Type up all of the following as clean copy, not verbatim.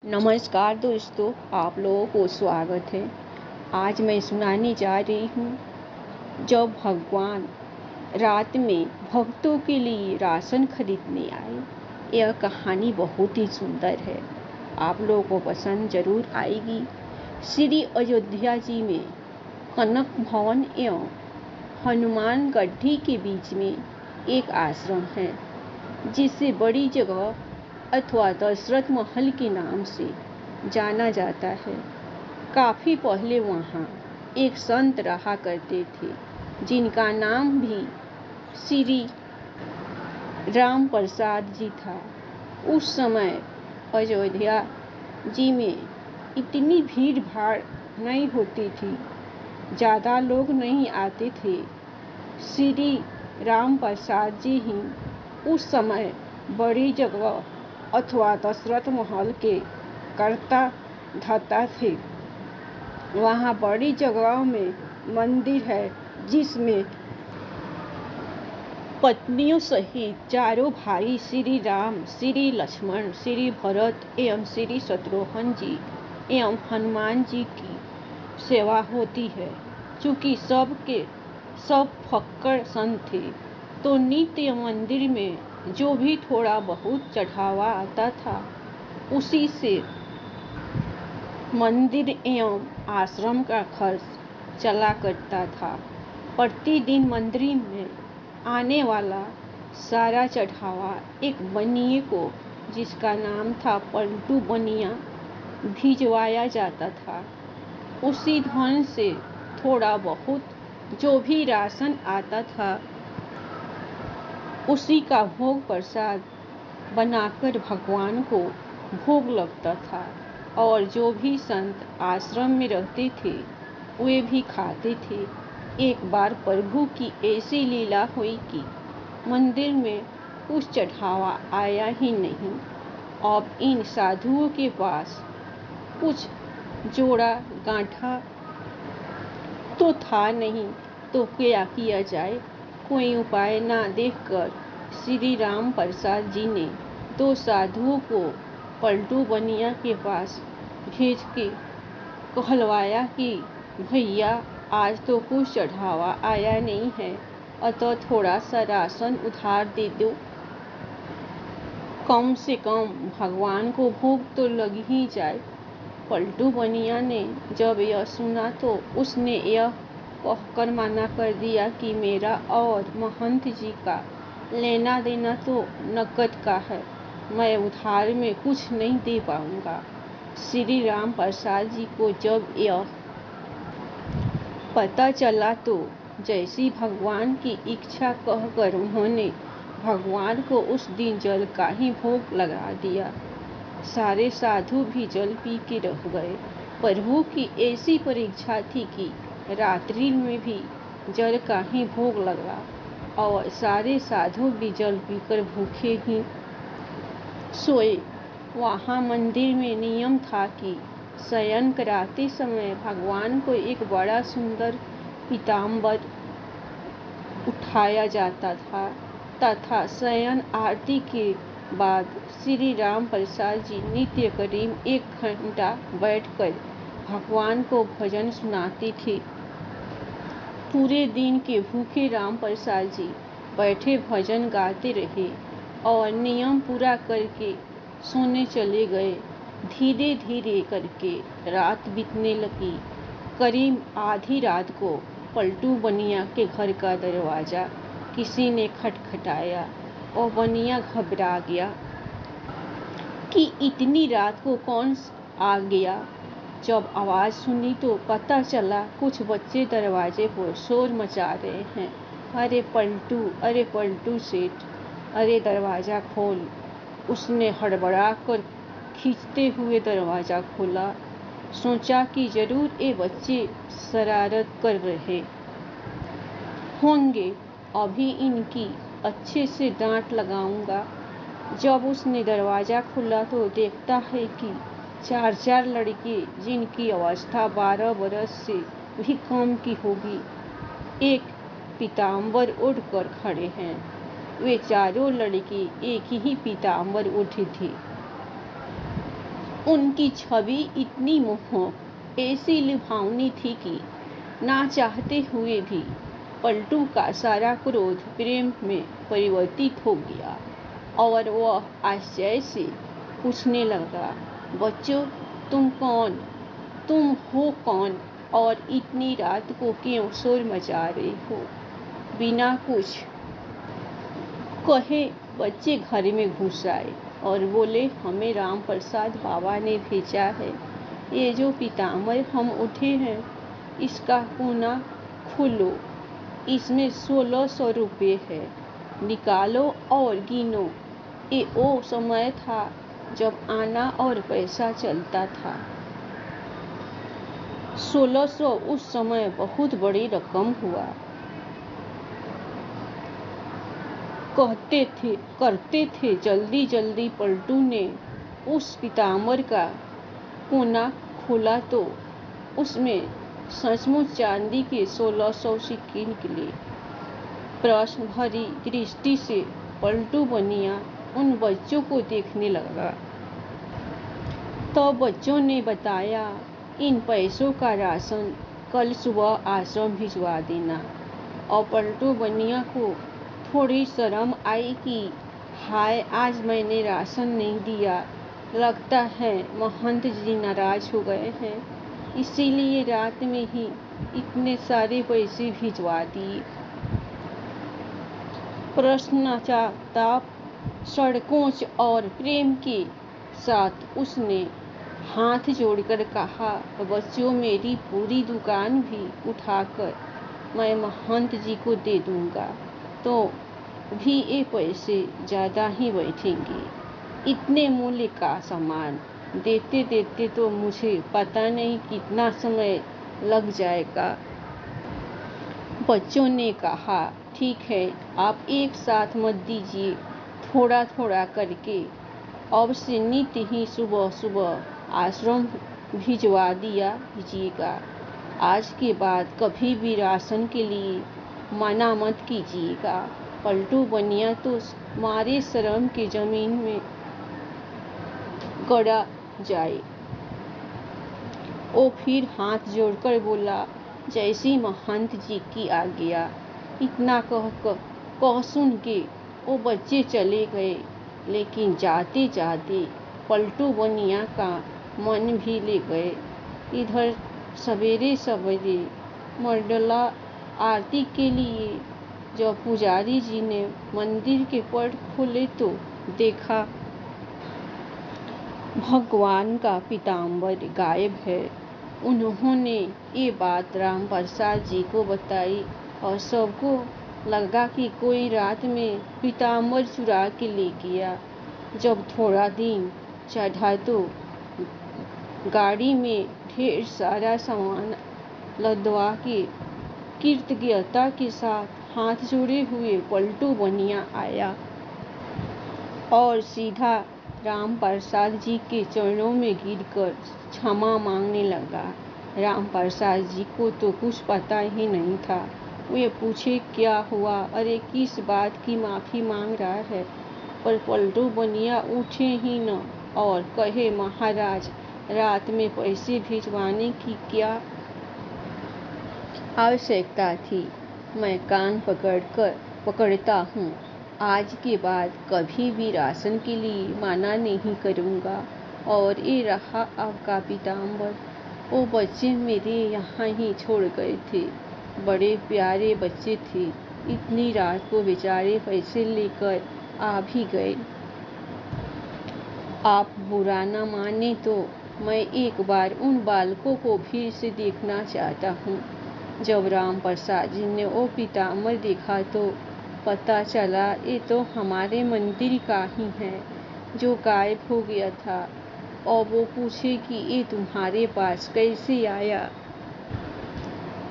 नमस्कार दोस्तों, आप लोगों को स्वागत है। आज मैं सुनाने जा रही हूँ जब भगवान रात में भक्तों के लिए राशन खरीदने आए। यह कहानी बहुत ही सुंदर है, आप लोगों को पसंद जरूर आएगी। श्री अयोध्या जी में कनक भवन एवं हनुमान गढ़ी के बीच में एक आश्रम है जिसे बड़ी जगह अथवा दशरथ महल के नाम से जाना जाता है। काफ़ी पहले वहाँ एक संत रहा करते थे जिनका नाम भी श्री राम प्रसाद जी था। उस समय अयोध्या जी में इतनी भीड़ भाड़ नहीं होती थी, ज़्यादा लोग नहीं आते थे। श्री राम प्रसाद जी ही उस समय बड़ी जगह अथवा दशरथ महल के कर्ता धर्ता थे। वहाँ बड़ी जगह में मंदिर है जिसमें पत्नियों सहित चारों भाई श्री राम, श्री लक्ष्मण, श्री भरत एवं श्री शत्रुघ्न जी एवं हनुमान जी की सेवा होती है। चूँकि सब फक्कड़ संत थे तो नित्य मंदिर में जो भी थोड़ा बहुत चढ़ावा आता था उसी से मंदिर एवं आश्रम का खर्च चला करता था। प्रतिदिन मंदिर में आने वाला सारा चढ़ावा एक बनिए को, जिसका नाम था पलटू बनिया, भिजवाया जाता था। उसी धन से थोड़ा बहुत जो भी राशन आता था उसी का भोग प्रसाद बनाकर भगवान को भोग लगता था और जो भी संत आश्रम में रहते थे वे भी खाते थे। एक बार प्रभु की ऐसी लीला हुई कि मंदिर में कुछ चढ़ावा आया ही नहीं। अब इन साधुओं के पास कुछ जोड़ा गांठा तो था नहीं, तो क्या किया जाए। कोई उपाय ना देखकर श्री राम प्रसाद जी ने दो साधुओं को पलटू बनिया के पास भेज के कहलवाया कि भैया, आज तो कुछ चढ़ावा आया नहीं है, अतः थोड़ा सा राशन उधार दे दो। कम से कम भगवान को भोग तो लग ही जाए। पलटू बनिया ने जब यह सुना तो उसने यह कहकर मना कर दिया कि मेरा और महंत जी का लेना देना तो नकद का है, मैं उधार में कुछ नहीं दे पाऊंगा। श्री राम प्रसाद जी को जब यह पता चला तो जैसी भगवान की इच्छा कहकर उन्होंने भगवान को उस दिन जल का ही भोग लगा दिया। सारे साधु भी जल पी के रह गए। प्रभु की ऐसी परीक्षा थी कि रात्रि में भी जल का ही भोग लगा और सारे साधु भी जल पीकर भूखे ही सोए। वहाँ मंदिर में नियम था कि शयन कराते समय भगवान को एक बड़ा सुंदर पीताम्बर उठाया जाता था तथा शयन आरती के बाद श्री राम प्रसाद जी नित्य करीब 1 घंटा बैठकर भगवान को भजन सुनाते थे। पूरे दिन के भूखे राम प्रसाद जी बैठे भजन गाते रहे और नियम पूरा करके सोने चले गए। धीरे धीरे करके रात बीतने लगी। करीब आधी रात को पलटू बनिया के घर का दरवाजा किसी ने खटखटाया और बनिया घबरा गया कि इतनी रात को कौन आ गया। जब आवाज़ सुनी तो पता चला कुछ बच्चे दरवाजे पर शोर मचा रहे हैं। अरे पलटू सेठ, अरे दरवाज़ा खोल। उसने हड़बड़ा कर खींचते हुए दरवाज़ा खोला। सोचा कि जरूर ये बच्चे शरारत कर रहे होंगे, अभी इनकी अच्छे से डांट लगाऊंगा। जब उसने दरवाज़ा खोला तो देखता है कि 4 लड़के, जिनकी अवस्था 12 बरस से भी कम की होगी, एक पीताम्बर ओढ़कर खड़े हैं। वे चारों लड़के एक ही पीताम्बर ओढ़े थे। उनकी छवि इतनी मोहक, ऐसी लुभावनी थी कि ना चाहते हुए भी पलटू का सारा क्रोध प्रेम में परिवर्तित हो गया और वह आश्चर्य से पूछने लगा, बच्चों, तुम हो कौन और इतनी रात को क्यों शोर मचा रहे हो? बिना कुछ कहे बच्चे घर में घुस आए और बोले, हमें राम प्रसाद बाबा ने भेजा है। ये जो पीताम्बर हम उठे हैं, इसका कोना खोलो, इसमें 1600 रुपये है, निकालो और गिनो। ये वो समय था जब आना और पैसा चलता था। 1600 उस समय बहुत बड़ी रकम हुआ करते थे। जल्दी जल्दी पलटू ने उस पीताम्बर का कोना खोला तो उसमें सचमुच चांदी के 1600 सिक्के निकले। प्रश्न भरी दृष्टि से पलटू बनिया उन बच्चों को देखने लगा। तो बच्चों ने बताया, इन पैसों का राशन कल सुबह आश्रम भिजवा देना। और पलटू बनिया को थोड़ी शर्म आई कि हाय, आज मैंने राशन नहीं दिया, लगता है महंत जी नाराज हो गए हैं, इसीलिए रात में ही इतने सारे पैसे भिजवा दिए। पश्चाताप, संकोच और प्रेम के साथ उसने हाथ जोड़कर कहा, बच्चों, मेरी पूरी दुकान भी उठाकर मैं महंत जी को दे दूंगा तो भी ये पैसे ज़्यादा ही बैठेंगे। इतने मूल्य का सामान देते देते तो मुझे पता नहीं कितना समय लग जाएगा। बच्चों ने कहा, ठीक है, आप एक साथ मत दीजिए, थोड़ा थोड़ा करके। अब से नित्य ही सुबह सुबह आश्रम भिजवा दिया कीजिएगा। आज के बाद कभी भी राशन के लिए मना मत कीजिएगा। पलटू बनिया तो मारे शर्म के जमीन में गड़ा जाए। वो फिर हाथ जोड़कर बोला, जैसी महंत जी की आज्ञा। इतना कह सुन के वो बच्चे चले गए, लेकिन जाते जाते पलटू बनिया का मन भी ले गए। इधर सवेरे सवेरे मंडला आरती के लिए जब पुजारी जी ने मंदिर के पट खोले तो देखा भगवान का पीताम्बर गायब है। उन्होंने ये बात राम प्रसाद जी को बताई और सबको लगा कि कोई रात में पीताम्बर चुरा के ले गया। जब थोड़ा दिन चढ़ा तो गाड़ी में ढेर सारा सामान लदवा के कृतज्ञता के साथ हाथ जोड़े हुए पलटू बनिया आया और सीधा राम प्रसाद जी के चरणों में गिरकर क्षमा मांगने लगा। राम प्रसाद जी को तो कुछ पता ही नहीं था। वे पूछे, क्या हुआ? अरे, किस बात की माफ़ी मांग रहा है? पर पलटू बनिया उठे ही न और कहे, महाराज, रात में पैसे भिजवाने की क्या आवश्यकता थी? मैं कान पकड़ता हूँ। आज के बाद कभी भी राशन के लिए मना नहीं करूँगा। और ये रहा आपका पीताम्बर। वो बच्चे मेरे यहाँ ही छोड़ गए थे। बड़े प्यारे बच्चे थे। इतनी रात को बेचारे पैसे लेकर आ भी गए। आप बुरा न माने तो मैं एक बार उन बालकों को फिर से देखना चाहता हूँ। जब राम प्रसाद जी ने वो पीताम्बर देखा तो पता चला ये तो हमारे मंदिर का ही है जो गायब हो गया था। और वो पूछे कि ये तुम्हारे पास कैसे आया।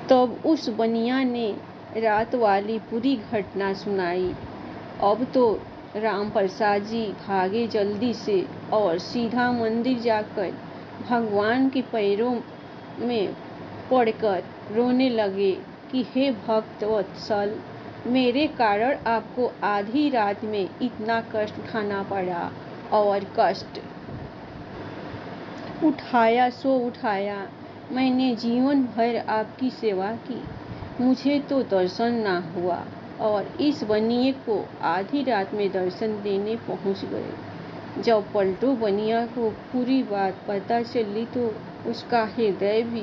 तब उस बनिया ने रात वाली पूरी घटना सुनाई। अब तो राम प्रसाद जी भागे जल्दी से और सीधा मंदिर जाकर भगवान के पैरों में पड़कर रोने लगे कि हे भक्त वत्सल, मेरे कारण आपको आधी रात में इतना कष्ट उठाना पड़ा और कष्ट उठाया सो उठाया, मैंने जीवन भर आपकी सेवा की, मुझे तो दर्शन ना हुआ। और इस बनिए को आधी रात में दर्शन देने पहुंच गए। जब पलटू बनिया को पूरी बात पता चली तो उसका हृदय भी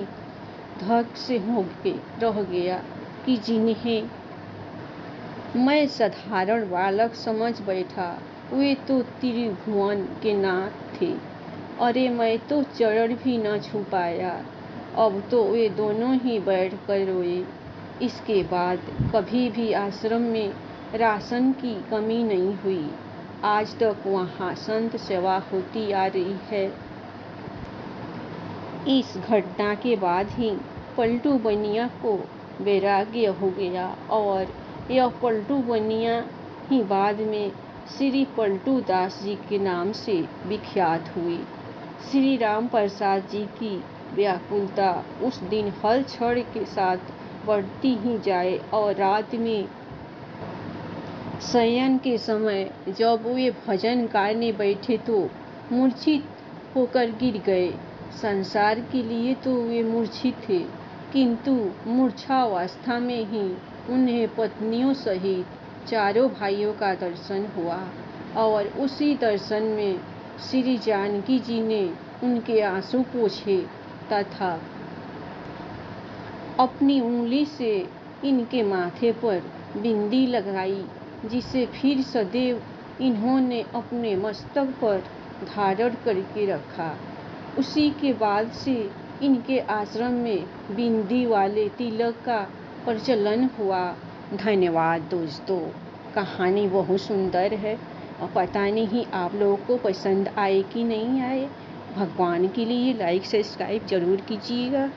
धक से होके रह गया कि जिन्हें मैं साधारण बालक समझ बैठा वे तो त्रिभुवन के नाथ थे। अरे मैं तो चरण भी न छू पाया। अब तो वे दोनों ही बैठ कर रोए। इसके बाद कभी भी आश्रम में राशन की कमी नहीं हुई। आज तक वहाँ संत सेवा होती आ रही है। इस घटना के बाद ही पलटू बनिया को वैराग्य हो गया और यह पलटू बनिया ही बाद में श्री पलटू दास जी के नाम से विख्यात हुए। श्री राम प्रसाद जी की व्याकुलता उस दिन हर क्षण के साथ बढ़ती ही जाए और रात में शयन के समय जब वे भजन गाने बैठे तो मूर्छित होकर गिर गए। संसार के लिए तो वे मूर्छित थे, किंतु मूर्छावस्था में ही उन्हें पत्नियों सहित चारों भाइयों का दर्शन हुआ और उसी दर्शन में श्री जानकी जी ने उनके आंसू पोंछे तथा अपनी उंगली से इनके माथे पर बिंदी लगाई, जिसे फिर सदैव इन्होंने अपने मस्तक पर धारण करके रखा। उसी के बाद से इनके आश्रम में बिंदी वाले तिलक का प्रचलन हुआ। धन्यवाद दोस्तों, कहानी बहुत सुंदर है और पता नहीं आप लोगों को पसंद आए कि नहीं आए। भगवान के लिए लाइक सब्सक्राइब जरूर कीजिएगा।